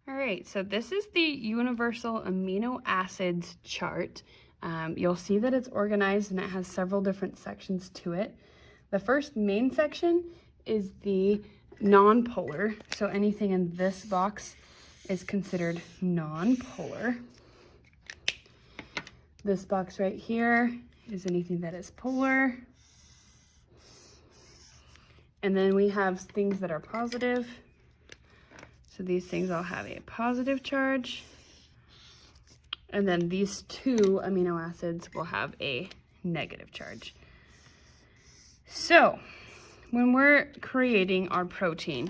All right, so this is the universal amino acids chart. You'll see that it's organized and it has several different sections to it. The first main section is the non-polar. So anything in this box is considered non-polar. This box right here is anything that is polar. And then we have things that are positive. So these things all have a positive charge. And then these two amino acids will have a negative charge. So when we're creating our protein,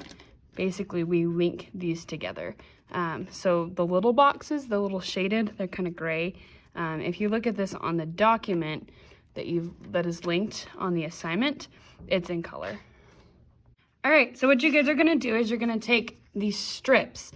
basically we link these together. So the little boxes, the little shaded, they're kind of gray. If you look at this on the document that is linked on the assignment, it's in color. All right, so what you guys are gonna do is you're gonna take these strips.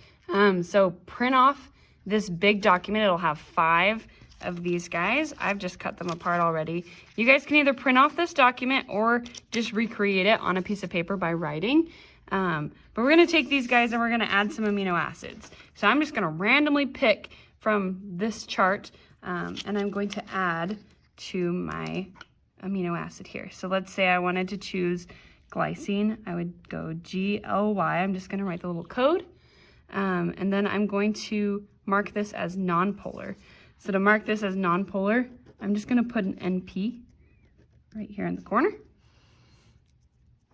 So print off this big document. It'll have 5 of these guys. I've just cut them apart already. You guys can either print off this document or just recreate it on a piece of paper by writing. But we're gonna take these guys and we're gonna add some amino acids. So I'm just gonna randomly pick from this chart and I'm going to add to my amino acid here. So let's say I wanted to choose glycine. I would go GLY. I'm just gonna write the little code. And then I'm going to mark this as non-polar. So to mark this as non-polar, I'm just gonna put an NP right here in the corner.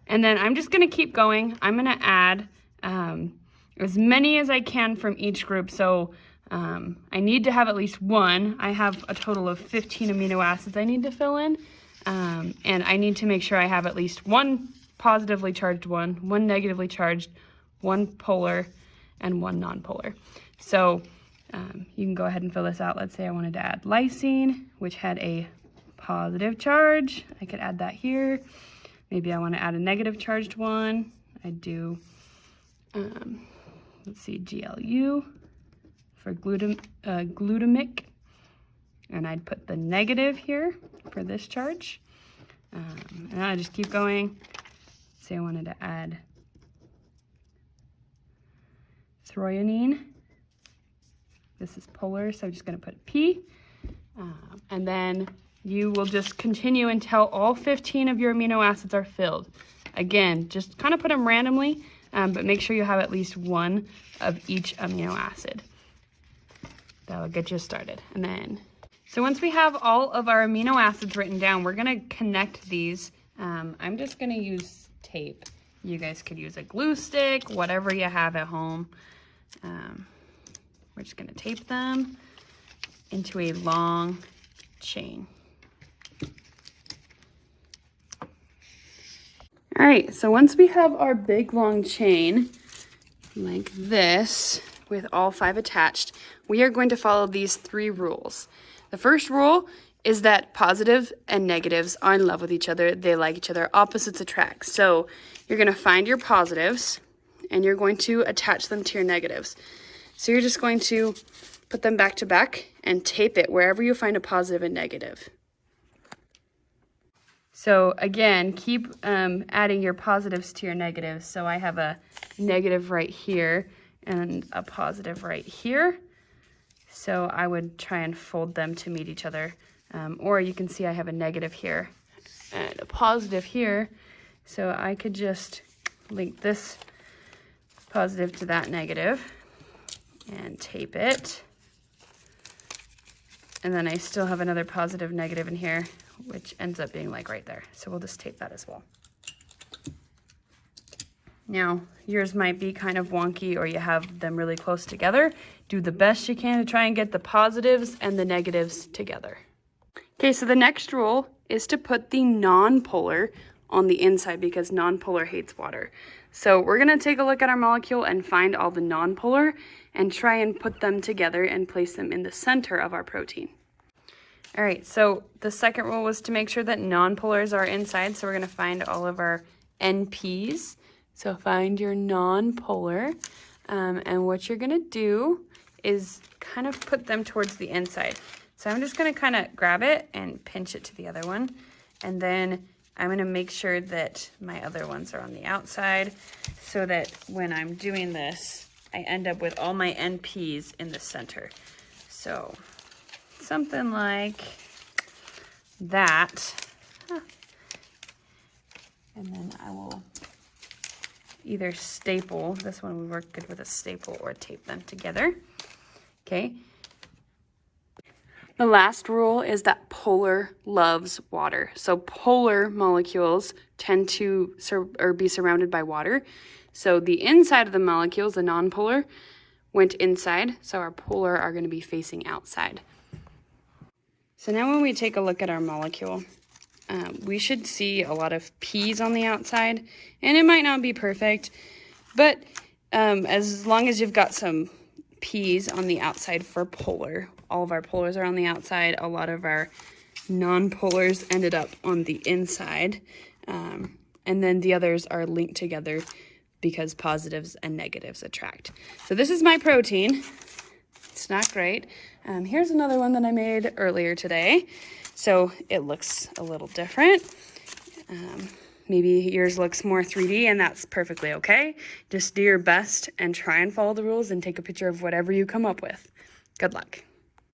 And then I'm just gonna keep going. I'm gonna add as many as I can from each group. So I need to have at least one. I have a total of 15 amino acids I need to fill in. And I need to make sure I have at least one positively charged one negatively charged, one polar, and one non-polar. So you can go ahead and fill this out. Let's say I wanted to add lysine, which had a positive charge. I could add that here. Maybe I want to add a negative charged one. I'd do, let's see, GLU for glutamic. And I'd put the negative here for this charge. And I just keep going. Say I wanted to add threonine. This is polar, so I'm just going to put a P. And then you will just continue until all 15 of your amino acids are filled. Again, just kind of put them randomly, but make sure you have at least one of each amino acid. That will get you started. And then, so once we have all of our amino acids written down, we're going to connect these. I'm just going to use tape. You guys could use a glue stick, whatever you have at home. We're just going to tape them into a long chain. All right, so once we have our big long chain like this with all 5 attached, we are going to follow these 3 rules. The first rule is that positive and negatives are in love with each other. They like each other. Opposites attract. So you're going to find your positives and you're going to attach them to your negatives. So you're just going to put them back to back and tape it wherever you find a positive and negative. So again, keep adding your positives to your negatives. So I have a negative right here and a positive right here. So I would try and fold them to meet each other. Or you can see I have a negative here and a positive here. So I could just link this positive to that negative and tape it. And then I still have another positive negative in here, which ends up being like right there. So we'll just tape that as well. Now, yours might be kind of wonky or you have them really close together. Do the best you can to try and get the positives and the negatives together. Okay, so the next rule is to put the non-polar on the inside because non-polar hates water. So we're gonna take a look at our molecule and find all the non-polar and try and put them together and place them in the center of our protein. All right, so the second rule was to make sure that non-polars are inside. So we're gonna find all of our NPs. So find your non-polar, and what you're gonna do is kind of put them towards the inside. So I'm just gonna kind of grab it and pinch it to the other one. And then I'm gonna make sure that my other ones are on the outside so that when I'm doing this, I end up with all my NPs in the center. So something like that. And then I will either staple, this one would work good with a staple, or tape them together. Okay. The last rule is that polar loves water. So polar molecules tend to be surrounded by water. So the inside of the molecules, the nonpolar, went inside. So our polar are going to be facing outside. So now when we take a look at our molecule, we should see a lot of P's on the outside. And it might not be perfect, but as long as you've got some P's on the outside for polar, all of our polars are on the outside. A lot of our non-polars ended up on the inside. And then the others are linked together because positives and negatives attract. So this is my protein. It's not great. Here's another one that I made earlier today. So it looks a little different. Maybe yours looks more 3D, and that's perfectly okay. Just do your best and try and follow the rules and take a picture of whatever you come up with. Good luck.